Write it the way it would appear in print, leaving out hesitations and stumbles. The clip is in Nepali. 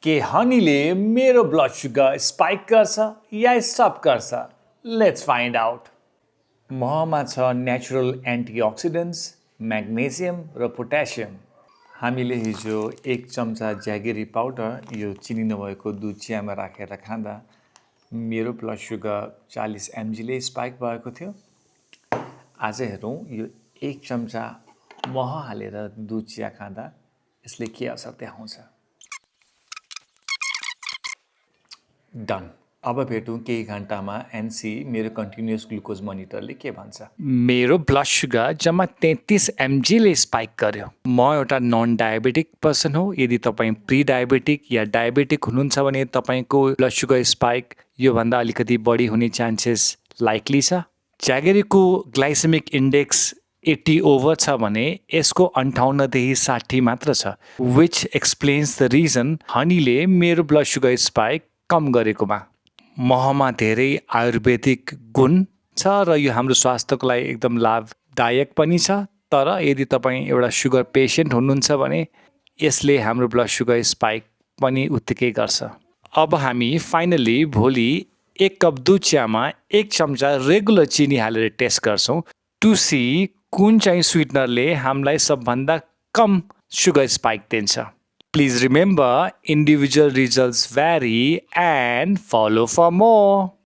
के हनीले मेरो ब्लड सुगर स्पाइक गर्छ या स्टप गर्छ? Let's find out. महमा छ नेचुरल एन्टिअक्सिडेन्ट्स, म्याग्नेसियम र पोट्यासियम। हामीले हिजो 1 चम्चा ज्यागेरी पाउडर यो चिनी नभएको दुध चियामा राखेर खाँदा मेरो ब्लड सुगर 40 mgले स्पाइक भएको थियो। आज हेरौँ यो 1 चम्चा मह हालेर दुध चिया खाँदा यसले के असर देखाउँछ। डन। अब भेटौँ केही घन्टामा एनसी मेरो कन्टिन्युअस ग्लुकोज मोनिटरले के भन्छ। मेरो ब्लड सुगर जम्मा 33 mgले स्पाइक गर्यो। म एउटा नन डायबेटिक पर्सन हो। यदि तपाईँ प्री डायबेटिक या डायबेटिक हुनुहुन्छ भने तपाईँको ब्लड सुगर स्पाइक योभन्दा अलिकति बढी हुने चान्सेस लाइकली छ। ज्यागेरीको ग्लाइसेमिक इन्डेक्स 80 ओभर छ भने यसको 58 देखि 60 मात्र छ, विच एक्सप्लेन्स द रिजन हनीले मेरो ब्लड सुगर स्पाइक कम गरेकोमा। महमा धेरै आयुर्वेदिक गुण छ र यो हाम्रो स्वास्थ्यको लागि एकदम लाभदायक पनि छ। तर यदि तपाईँ एउटा सुगर पेसेन्ट हुनुहुन्छ भने यसले हाम्रो ब्लड सुगर स्पाइक पनि उत्तिकै गर्छ। अब हामी फाइनली भोलि 1 कप दुध चियामा 1 चम्चा रेगुलर चिनी हालेर टेस्ट गर्छौँ टु सी कुन चाहिँ स्विटनरले हामीलाई सबभन्दा कम सुगर स्पाइक दिन्छ। Please remember, individual results vary and follow for more.